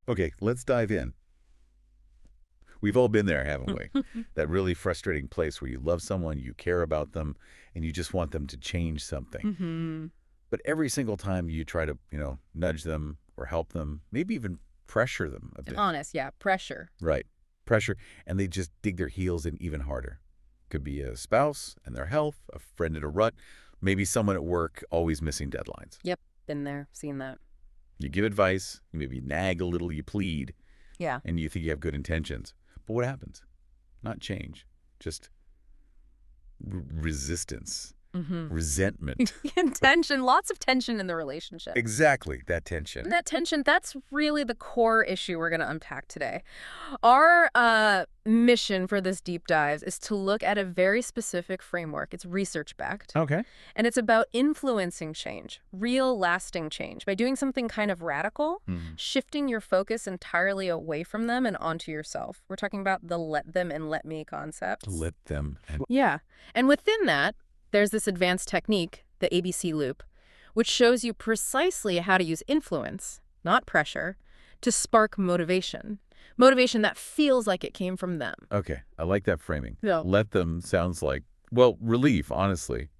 Okay, let's dive in. We've all been there, haven't we? That really frustrating place where you love someone, you care about them, and you just want them to change something. Mm-hmm. But every single time you try to, nudge them or help them, maybe even pressure them a bit. Honest, yeah, pressure. Right. Pressure, and they just dig their heels in even harder. Could be a spouse and their health, a friend in a rut, maybe someone at work always missing deadlines. Yep, been there, seen that. You give advice, you maybe nag a little, you plead, Yeah. and you think you have good intentions. But what happens? Not change, just resistance, Mm-hmm. resentment. Tension, lots of tension in the relationship. Exactly, that tension. And that tension, that's really the core issue we're going to unpack today. Our mission for this deep dive is to look at a very specific framework. It's research-backed, Okay. and it's about influencing change, real lasting change, by doing something kind of radical, shifting your focus entirely away from them and onto yourself. We're talking about the let them and let me concepts. Let them. And Yeah. And within that, there's this advanced technique, the ABC loop, which shows you precisely how to use influence, not pressure, to spark motivation. Motivation that feels like it came from them. okay, I like that framing. Yeah. Let them sounds like, well, relief, honestly,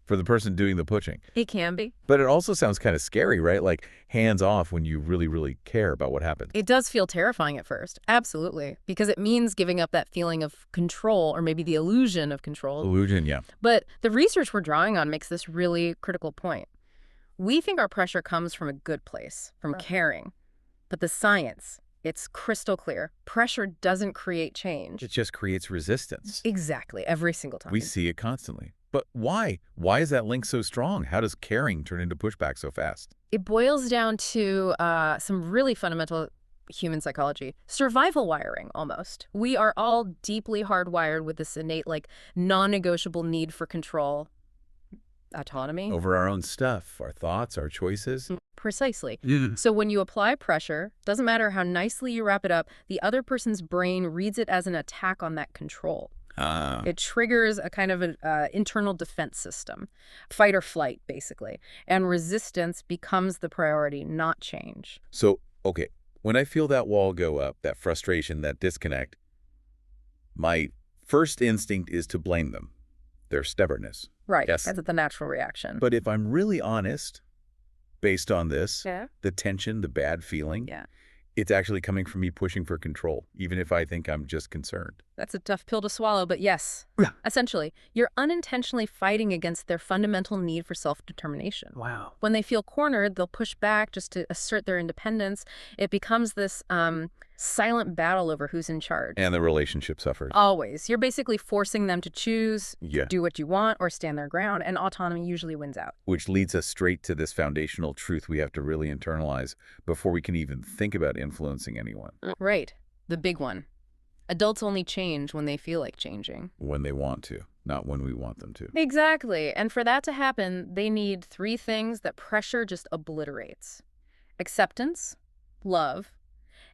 for the person doing the pushing. It can be. But it also sounds kind of scary, right? Like hands off when you really, really care about what happens. It does feel terrifying at first. Absolutely. Because it means giving up that feeling of control, or maybe the illusion of control. Illusion, yeah. But the research we're drawing on makes this really critical point. We think our pressure comes from a good place, from caring. But the science, it's crystal clear. Pressure doesn't create change. It just creates resistance. Exactly. Every single time. We see it constantly. But why? Why is that link so strong? How does caring turn into pushback so fast? It boils down to some really fundamental human psychology. Survival wiring, almost. We are all deeply hardwired with this innate, non-negotiable need for control. Autonomy. Over our own stuff, our thoughts, our choices. Precisely. Yeah. So when you apply pressure, doesn't matter how nicely you wrap it up, the other person's brain reads it as an attack on that control. It triggers a kind of an internal defense system, fight or flight, basically. And resistance becomes the priority, not change. So, okay, when I feel that wall go up, that frustration, that disconnect, my first instinct is to blame them, their stubbornness. Right. Yes. That's the natural reaction. But if I'm really honest, based on this, Yeah. the tension, the bad feeling, Yeah. it's actually coming from me pushing for control, even if I think I'm just concerned. That's a tough pill to swallow, but yes. Yeah. Essentially, you're unintentionally fighting against their fundamental need for self-determination. Wow. When they feel cornered, they'll push back just to assert their independence. It becomes this silent battle over who's in charge. And the relationship suffers. Always. You're basically forcing them to choose, Yeah. do what you want, or stand their ground, and autonomy usually wins out. Which leads us straight to this foundational truth we have to really internalize before we can even think about influencing anyone. Right. The big one. Adults only change when they feel like changing. When they want to, not when we want them to. Exactly. And for that to happen, they need three things that pressure just obliterates: acceptance, love,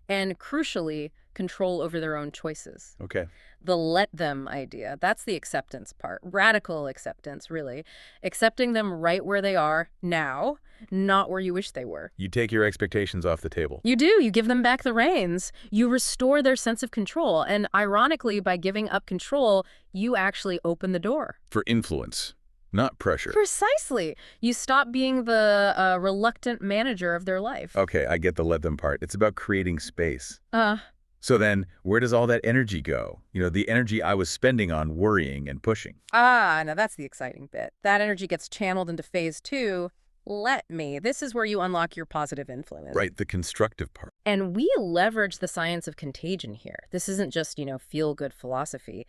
and crucially, control over their own choices. Okay. The let them idea, that's the acceptance part. Radical acceptance, really. Accepting them right where they are now, not where you wish they were. You take your expectations off the table. You do. You give them back the reins. You restore their sense of control. And ironically, by giving up control, you actually open the door. For influence, not pressure. Precisely. You stop being the reluctant manager of their life. Okay, I get the let them part. It's about creating space. Uh, So then, where does all that energy go? The energy I was spending on worrying and pushing. now that's the exciting bit. That energy gets channeled into phase 2. Let me. This is where you unlock your positive influence. Right, the constructive part. And we leverage the science of contagion here. This isn't just, feel-good philosophy.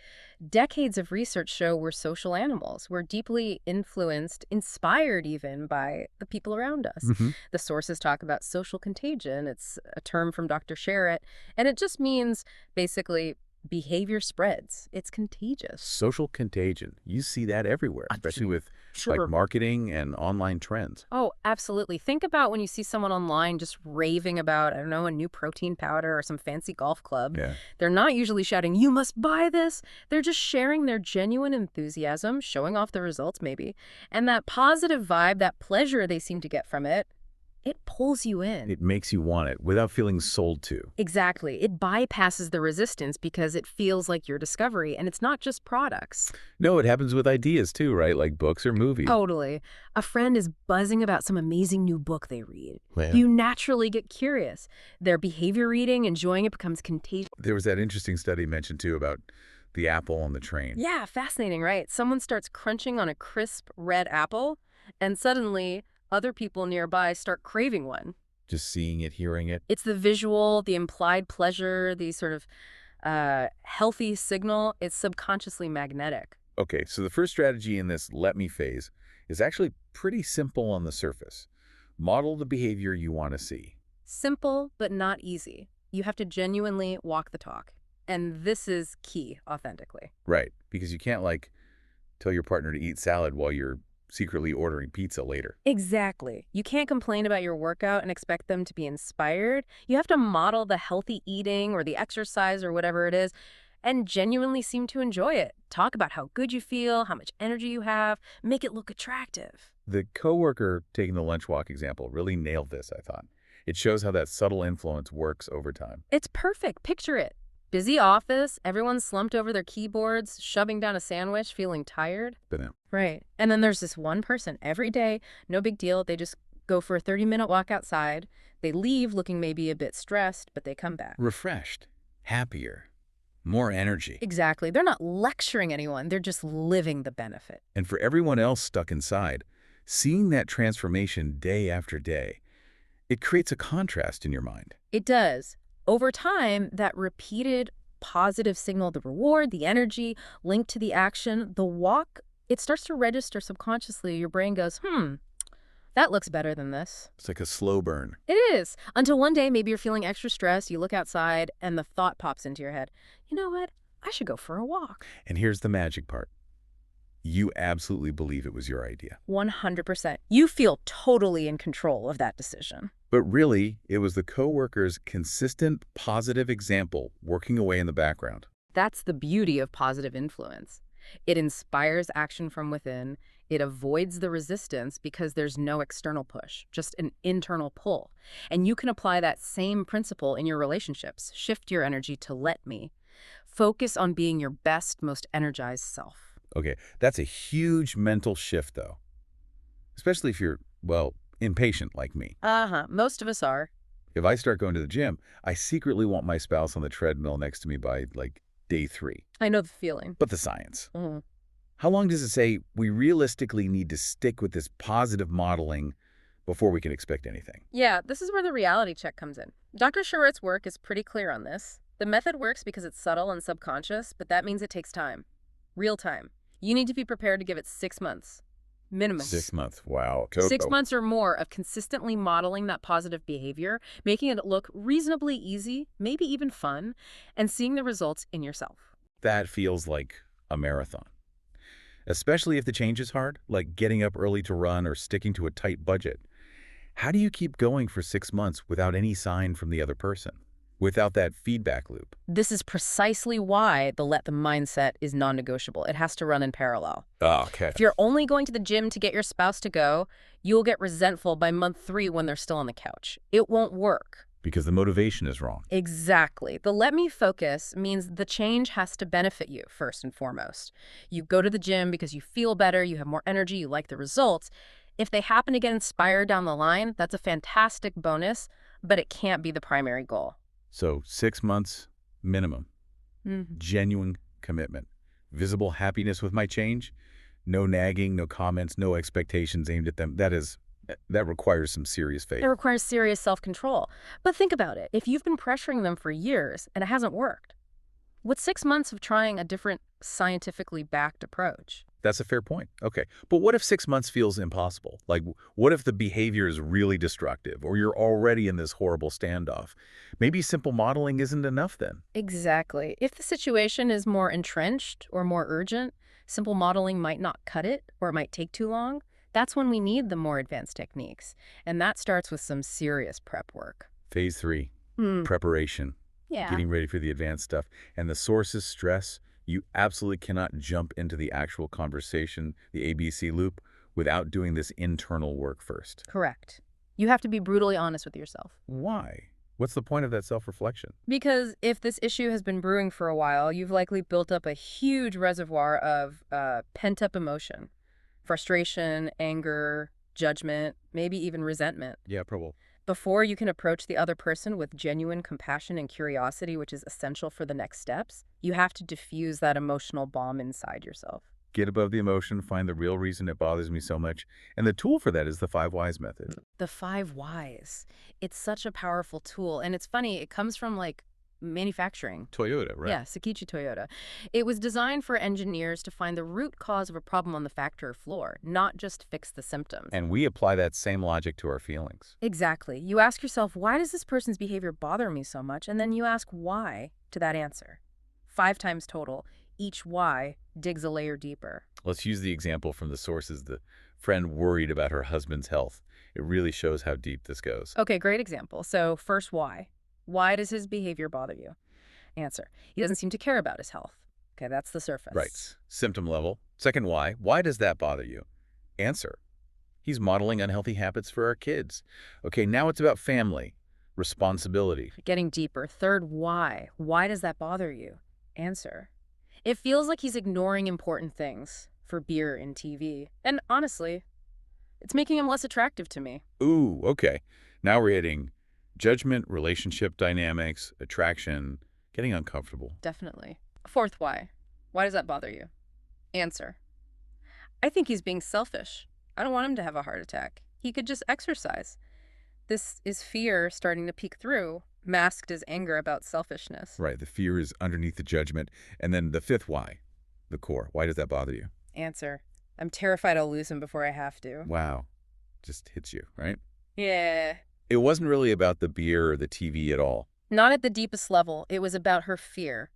Decades of research show we're social animals. We're deeply influenced, inspired even, by the people around us. The sources talk about social contagion. It's a term from Dr. Sherratt, and it just means, basically, behavior spreads. It's contagious. Social contagion. You see that everywhere, especially with like marketing and online trends. Oh, absolutely. Think about when you see someone online just raving about, I don't know, a new protein powder or some fancy golf club. Yeah. They're not usually shouting, "You must buy this." They're just sharing their genuine enthusiasm, showing off the results maybe. And that positive vibe, that pleasure they seem to get from it, It pulls you in. It makes you want it without feeling sold to. Exactly. It bypasses the resistance because it feels like your discovery, and it's not just products. No, it happens with ideas too, right? Like books or movies. Totally. A friend is buzzing about some amazing new book they read. Man. You naturally get curious. Their behavior reading, enjoying it becomes contagious. There was that interesting study mentioned too about the apple on the train. Yeah, fascinating, right? Someone starts crunching on a crisp red apple, and suddenly other people nearby start craving one. Just seeing it, hearing it. It's the visual, the implied pleasure, the sort of healthy signal. It's subconsciously magnetic. Okay, so the first strategy in this let me phase is actually pretty simple on the surface. Model the behavior you want to see. Simple, but not easy. You have to genuinely walk the talk. And this is key, authentically. Right, because you can't like tell your partner to eat salad while you're secretly ordering pizza later. Exactly. You can't complain about your workout and expect them to be inspired. You have to model the healthy eating or the exercise or whatever it is and genuinely seem to enjoy it. Talk about how good you feel, how much energy you have, make it look attractive. The coworker taking the lunch walk example really nailed this, I thought. It shows how that subtle influence works over time. It's perfect. Picture it. Busy office, everyone's slumped over their keyboards, shoving down a sandwich, feeling tired. Right. And then there's this one person every day, no big deal. They just go for a 30-minute walk outside. They leave looking maybe a bit stressed, but they come back. Refreshed, happier, more energy. Exactly. They're not lecturing anyone. They're just living the benefit. And for everyone else stuck inside, seeing that transformation day after day, it creates a contrast in your mind. It does. Over time, that repeated positive signal, the reward, the energy linked to the action, the walk, it starts to register subconsciously. Your brain goes, that looks better than this. It's like a slow burn. It is. Until one day, maybe you're feeling extra stressed, you look outside, and the thought pops into your head, you know what? I should go for a walk. And here's the magic part. You absolutely believe it was your idea. 100%. You feel totally in control of that decision. But really, it was the coworker's consistent, positive example working away in the background. That's the beauty of positive influence. It inspires action from within. It avoids the resistance because there's no external push, just an internal pull. And you can apply that same principle in your relationships. Shift your energy to let me. Focus on being your best, most energized self. Okay, that's a huge mental shift, though. Especially if you're, well, impatient like me. Most of us are. If I start going to the gym, I secretly want my spouse on the treadmill next to me by, like, day 3. I know the feeling. But the science. Mhm. How long does it say we realistically need to stick with this positive modeling before we can expect anything? Yeah, this is where the reality check comes in. Dr. Schuert's work is pretty clear on this. The method works because it's subtle and subconscious, but that means it takes time. Real time. You need to be prepared to give it 6 months. Minimum. 6 months. Wow. 6 months or more of consistently modeling that positive behavior, making it look reasonably easy, maybe even fun, and seeing the results in yourself. That feels like a marathon. Especially if the change is hard, like getting up early to run or sticking to a tight budget. How do you keep going for 6 months without any sign from the other person? Without that feedback loop? This is precisely why the let them mindset is non-negotiable. It has to run in parallel. Oh, okay. If you're only going to the gym to get your spouse to go, you'll get resentful by month 3 when they're still on the couch. It won't work. Because the motivation is wrong. Exactly. The let me focus means the change has to benefit you first and foremost. You go to the gym because you feel better, you have more energy, you like the results. If they happen to get inspired down the line, that's a fantastic bonus, but it can't be the primary goal. So 6 months minimum. Genuine commitment. Visible happiness with my change. No nagging, no comments, no expectations aimed at them. That requires some serious faith. It requires serious self-control. But think about it. If you've been pressuring them for years and it hasn't worked, what's 6 months of trying a different scientifically backed approach? That's a fair point. Okay. But what if 6 months feels impossible? Like, what if the behavior is really destructive or you're already in this horrible standoff? Maybe simple modeling isn't enough then. Exactly. If the situation is more entrenched or more urgent, simple modeling might not cut it, or it might take too long. That's when we need the more advanced techniques. And that starts with some serious prep work. Phase 3, preparation. Yeah. Getting ready for the advanced stuff. And the source is stress. You absolutely cannot jump into the actual conversation, the ABC loop, without doing this internal work first. Correct. You have to be brutally honest with yourself. Why? What's the point of that self-reflection? Because if this issue has been brewing for a while, you've likely built up a huge reservoir of pent-up emotion, frustration, anger, judgment, maybe even resentment. Yeah, probably. Before you can approach the other person with genuine compassion and curiosity, which is essential for the next steps, you have to diffuse that emotional bomb inside yourself. Get above the emotion, find the real reason it bothers me so much. And the tool for that is the 5 whys method. The 5 whys. It's such a powerful tool. And it's funny, it comes from like manufacturing. Toyota, right? Yeah, Sakichi Toyota. It was designed for engineers to find the root cause of a problem on the factory floor, not just fix the symptoms. And we apply that same logic to our feelings. Exactly. You ask yourself, why does this person's behavior bother me so much? And then you ask why to that answer. 5 times total. Each why digs a layer deeper. Let's use the example from the sources. The friend worried about her husband's health. It really shows how deep this goes. Okay, great example. So first why. Why does his behavior bother you? Answer. He doesn't seem to care about his health. Okay, that's the surface. Right. Symptom level. Second why. Why does that bother you? Answer. He's modeling unhealthy habits for our kids. Okay, now it's about family. Responsibility. Getting deeper. Third why. Why does that bother you? Answer. It feels like he's ignoring important things for beer and TV. And honestly, it's making him less attractive to me. Ooh, okay. Now we're hitting judgment, relationship dynamics, attraction, getting uncomfortable. Definitely. Fourth why. Why does that bother you? Answer. I think he's being selfish. I don't want him to have a heart attack. He could just exercise. This is fear starting to peek through, masked as anger about selfishness. Right, the fear is underneath the judgment. And then the fifth why, the core. Why does that bother you? Answer. I'm terrified I'll lose him before I have to. Wow. Just hits you, right? Yeah. It wasn't really about the beer or the TV at all. Not at the deepest level. It was about her fear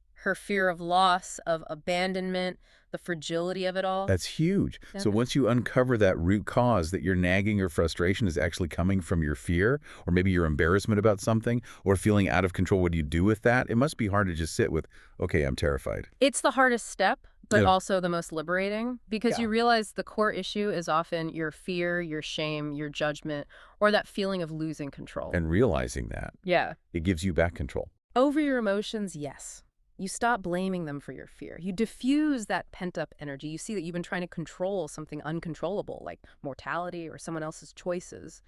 of loss, of abandonment, the fragility of it all. That's huge. So Definitely. once you uncover that root cause, that your nagging or frustration is actually coming from your fear, or maybe your embarrassment about something, or feeling out of control, what do you do with that? It must be hard to just sit with, okay, I'm terrified. It's the hardest step, but Yeah. also the most liberating, because Yeah. you realize the core issue is often your fear, your shame, your judgment, or that feeling of losing control. And realizing that, Yeah. it gives you back control. Over your emotions, yes. You stop blaming them for your fear. You diffuse that pent-up energy. You see that you've been trying to control something uncontrollable, like mortality or someone else's choices.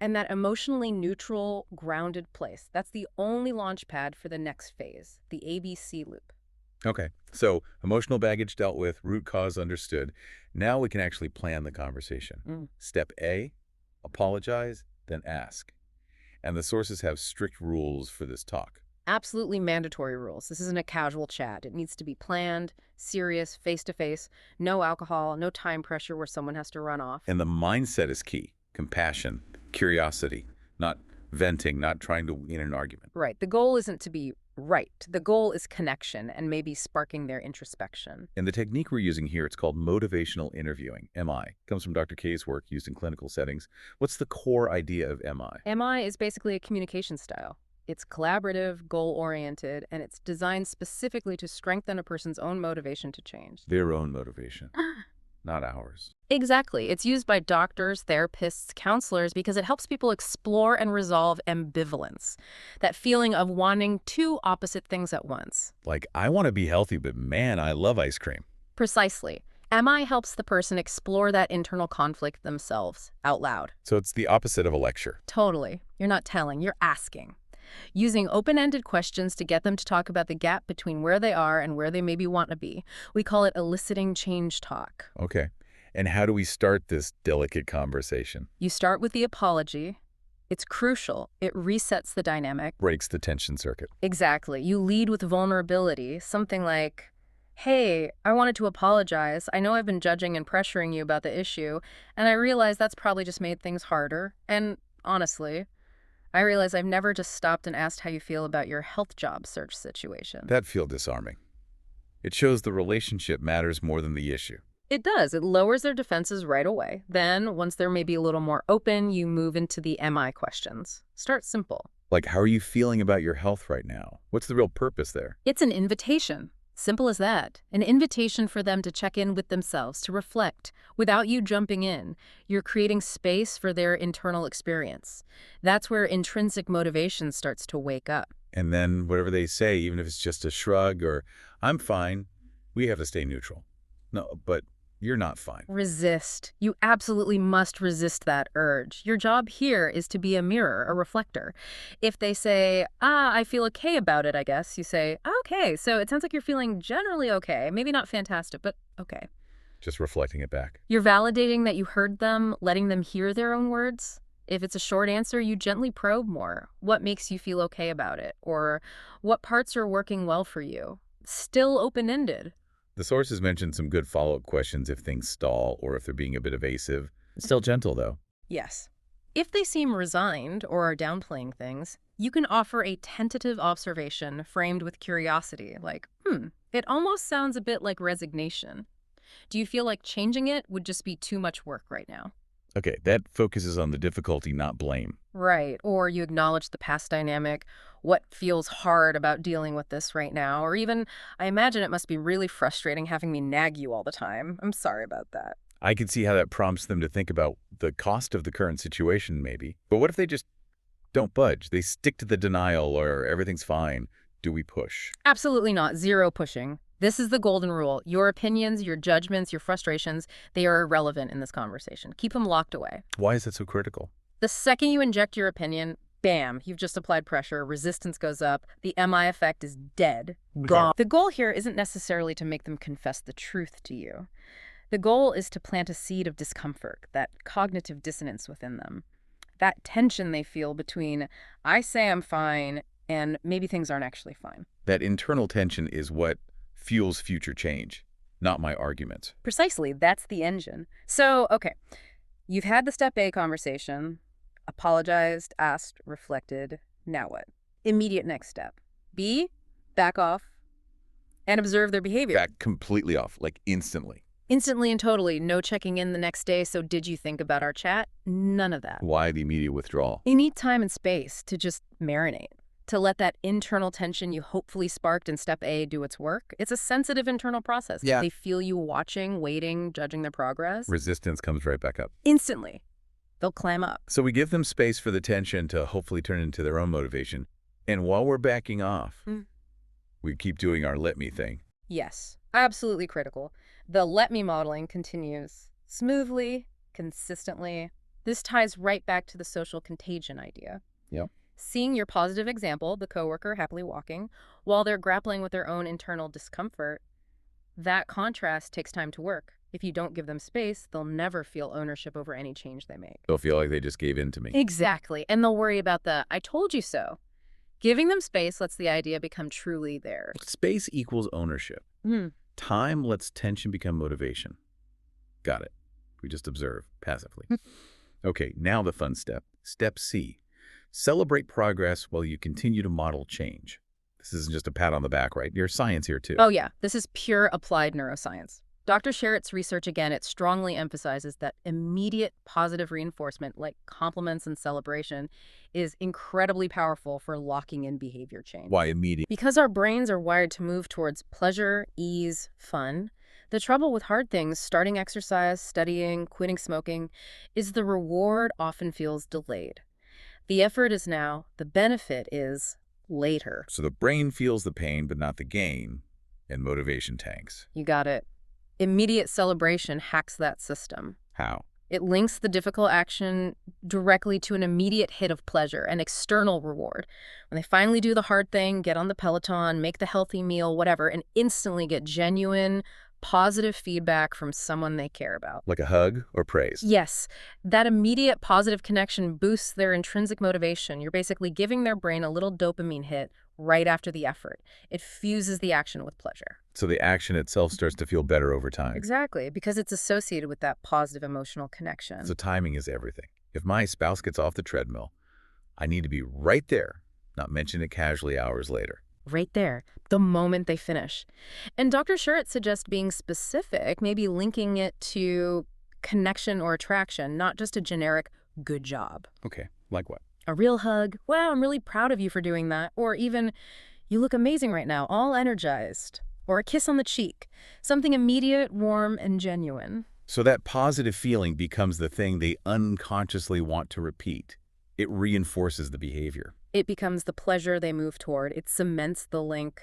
And that emotionally neutral, grounded place, that's the only launch pad for the next phase, the ABC loop. Okay, so emotional baggage dealt with, root cause understood. Now we can actually plan the conversation. Step A, apologize, then ask. And the sources have strict rules for this talk. Absolutely mandatory rules. This isn't a casual chat. It needs to be planned, serious, face-to-face, no alcohol, no time pressure where someone has to run off. And the mindset is key. Compassion, curiosity, not venting, not trying to win an argument. Right. The goal isn't to be right. The goal is connection and maybe sparking their introspection. And the technique we're using here, it's called motivational interviewing, MI. Comes from Dr. K's work used in clinical settings. What's the core idea of MI? MI is basically a communication style. It's collaborative, goal-oriented, and it's designed specifically to strengthen a person's own motivation to change. Their own motivation, not ours. Exactly. It's used by doctors, therapists, counselors, because it helps people explore and resolve ambivalence, that feeling of wanting two opposite things at once. Like, I want to be healthy, but man, I love ice cream. Precisely. MI helps the person explore that internal conflict themselves, out loud. So it's the opposite of a lecture. Totally. You're not telling, you're asking. Using open-ended questions to get them to talk about the gap between where they are and where they maybe want to be. We call it eliciting change talk. Okay. And how do we start this delicate conversation? You start with the apology. It's crucial. It resets the dynamic. Breaks the tension circuit. Exactly. You lead with vulnerability, something like, hey, I wanted to apologize. I know I've been judging and pressuring you about the issue, and I realize that's probably just made things harder. And honestly, I realize I've never just stopped and asked how you feel about your health job search situation. That feels disarming. It shows the relationship matters more than the issue. It does. It lowers their defenses right away. Then, once they're maybe a little more open, you move into the MI questions. Start simple. Like, how are you feeling about your health right now? What's the real purpose there? It's an invitation. Simple as that. An invitation for them to check in with themselves, to reflect, without you jumping in. You're creating space for their internal experience. That's where intrinsic motivation starts to wake up. And then whatever they say, even if it's just a shrug or, I'm fine, we have to stay neutral. No, but you're not fine. Resist. You absolutely must resist that urge. Your job here is to be a mirror, a reflector. If they say, I feel okay about it, I guess, you say, okay, so it sounds like you're feeling generally okay. Maybe not fantastic, but okay. Just reflecting it back. You're validating that you heard them, letting them hear their own words. If it's a short answer, you gently probe more. What makes you feel okay about it? Or what parts are working well for you? Still open-ended. The sources mentioned some good follow-up questions if things stall or if they're being a bit evasive. Still gentle, though. Yes. If they seem resigned or are downplaying things, you can offer a tentative observation framed with curiosity, like, it almost sounds a bit like resignation. Do you feel like changing it would just be too much work right now? Okay, that focuses on the difficulty, not blame. Right. Or you acknowledge the past dynamic, what feels hard about dealing with this right now, or even, I imagine it must be really frustrating having me nag you all the time. I'm sorry about that. I can see how that prompts them to think about the cost of the current situation, maybe. But what if they just don't budge? They stick to the denial or everything's fine. Do we push? Absolutely not. Zero pushing. This is the golden rule. Your opinions, your judgments, your frustrations, they are irrelevant in this conversation. Keep them locked away. Why is that so critical? The second you inject your opinion, bam, you've just applied pressure, resistance goes up, the MI effect is dead, gone. The goal here isn't necessarily to make them confess the truth to you. The goal is to plant a seed of discomfort, that cognitive dissonance within them, that tension they feel between, I say I'm fine, and maybe things aren't actually fine. That internal tension is what fuels future change, not my arguments. Precisely, that's the engine. So, okay, you've had the step A conversation, apologized, asked, reflected, now what? Immediate next step. B, back off, and observe their behavior. Back completely off, like instantly. Instantly and totally, no checking in the next day, so did you think about our chat? None of that. Why the immediate withdrawal? You need time and space to just marinate, to let that internal tension you hopefully sparked in step A do its work. It's a sensitive internal process. Yeah. They feel you watching, waiting, judging their progress. Resistance comes right back up. Instantly. They'll clam up. So we give them space for the tension to hopefully turn into their own motivation. And while we're backing off, we keep doing our let me thing. Yes, absolutely critical. The let me modeling continues smoothly, consistently. This ties right back to the social contagion idea. Yep. Seeing your positive example, the coworker happily walking, while they're grappling with their own internal discomfort, that contrast takes time to work. If you don't give them space, they'll never feel ownership over any change they make. They'll feel like they just gave in to me. Exactly. And they'll worry about the I told you so. Giving them space lets the idea become truly theirs. Space equals ownership. Time lets tension become motivation. Got it. We just observe passively. Okay, now the fun step. Step C. Celebrate progress while you continue to model change. This isn't just a pat on the back, right? There's science here, too. Oh, yeah. This is pure applied neuroscience. Dr. Sherritt's research, again, it strongly emphasizes that immediate positive reinforcement, like compliments and celebration, is incredibly powerful for locking in behavior change. Why immediate? Because our brains are wired to move towards pleasure, ease, fun. The trouble with hard things, starting exercise, studying, quitting smoking, is the reward often feels delayed. The effort is now, the benefit is later. So the brain feels the pain but not the gain, and motivation tanks. You got it. Immediate celebration hacks that system. How? It links the difficult action directly to an immediate hit of pleasure, an external reward. When they finally do the hard thing, get on the Peloton, make the healthy meal, whatever, and instantly get genuine, positive feedback from someone they care about. Like a hug or praise? Yes, that immediate positive connection boosts their intrinsic motivation. You're basically giving their brain a little dopamine hit right after the effort. It fuses the action with pleasure. So the action itself starts to feel better over time. Exactly, because it's associated with that positive emotional connection. So timing is everything. If my spouse gets off the treadmill, I need to be right there, not mention it casually hours later. Right there, the moment they finish. And Dr. Sherritt suggests being specific, maybe linking it to connection or attraction, not just a generic good job. Okay, like what? A real hug, wow, I'm really proud of you for doing that. Or even, you look amazing right now, all energized. or a kiss on the cheek, something immediate, warm, and genuine. So that positive feeling becomes the thing they unconsciously want to repeat. It reinforces the behavior. It becomes the pleasure they move toward. It cements the link.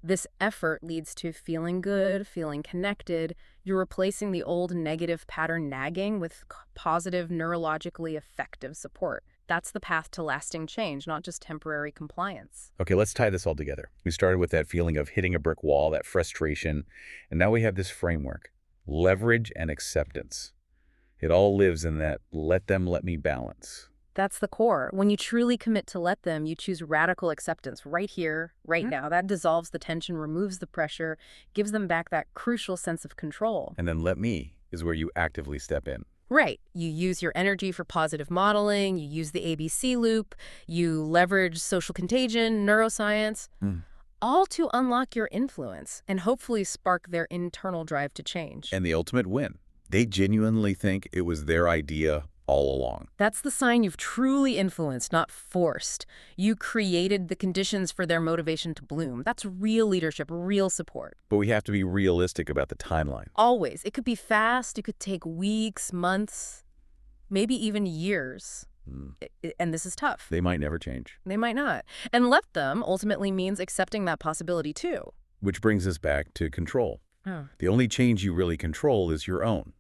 This effort leads to feeling good, feeling connected. You're replacing the old negative pattern nagging with positive, neurologically effective support. That's the path to lasting change, not just temporary compliance. Okay, let's tie this all together. We started with that feeling of hitting a brick wall, that frustration, and now we have this framework: leverage and acceptance. It all lives in that let them let me balance. That's the core. When you truly commit to let them, you choose radical acceptance right here, right now. That dissolves the tension, removes the pressure, gives them back that crucial sense of control. And then let me is where you actively step in. Right. You use your energy for positive modeling, you use the ABC loop, you leverage social contagion, neuroscience, all to unlock your influence and hopefully spark their internal drive to change. And the ultimate win. They genuinely think it was their idea all along. That's the sign you've truly influenced, not forced. You created the conditions for their motivation to bloom. That's real leadership, real support. But we have to be realistic about the timeline. Always. It could be fast. It could take weeks, months, maybe even years. And this is tough. They might never change. They might not. And let them ultimately means accepting that possibility too. Which brings us back to control. Oh. The only change you really control is your own,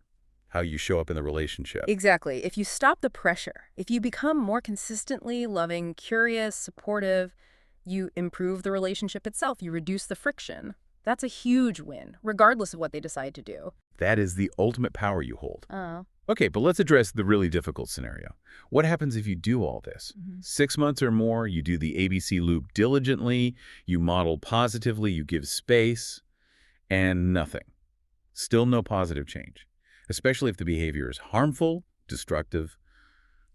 how you show up in the relationship. Exactly. If you stop the pressure, if you become more consistently loving, curious, supportive, you improve the relationship itself. You reduce the friction. That's a huge win, regardless of what they decide to do. That is the ultimate power you hold. Oh. Okay, but let's address the really difficult scenario. What happens if you do all this? 6 months or more, you do the ABC loop diligently, you model positively, you give space, and nothing. Still no positive change, especially if the behavior is harmful, destructive,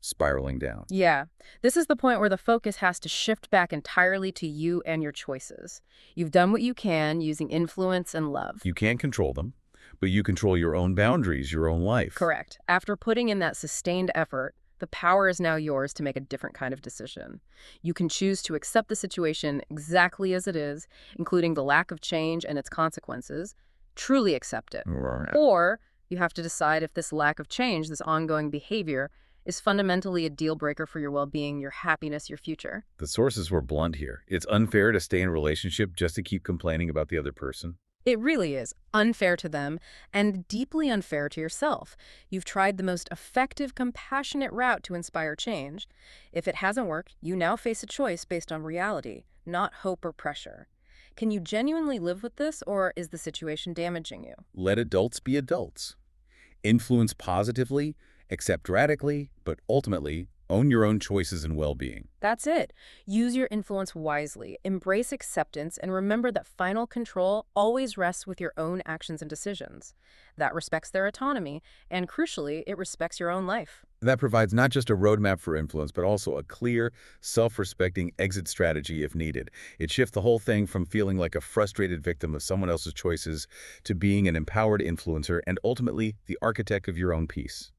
spiraling down. Yeah. This is the point where the focus has to shift back entirely to you and your choices. You've done what you can using influence and love. You can't control them, but you control your own boundaries, your own life. Correct. After putting in that sustained effort, the power is now yours to make a different kind of decision. You can choose to accept the situation exactly as it is, including the lack of change and its consequences, truly accept it. Right. Or you have to decide if this lack of change, this ongoing behavior, is fundamentally a deal breaker for your well-being, your happiness, your future. The sources were blunt here. It's unfair to stay in a relationship just to keep complaining about the other person. It really is unfair to them and deeply unfair to yourself. You've tried the most effective, compassionate route to inspire change. If it hasn't worked, you now face a choice based on reality, not hope or pressure. Can you genuinely live with this, or is the situation damaging you? Let adults be adults. Influence positively, accept radically, but ultimately, own your own choices and well-being. That's it. Use your influence wisely, embrace acceptance, and remember that final control always rests with your own actions and decisions. That respects their autonomy, and crucially, it respects your own life. That provides not just a roadmap for influence, but also a clear, self-respecting exit strategy if needed. It shifts the whole thing from feeling like a frustrated victim of someone else's choices to being an empowered influencer and ultimately the architect of your own peace.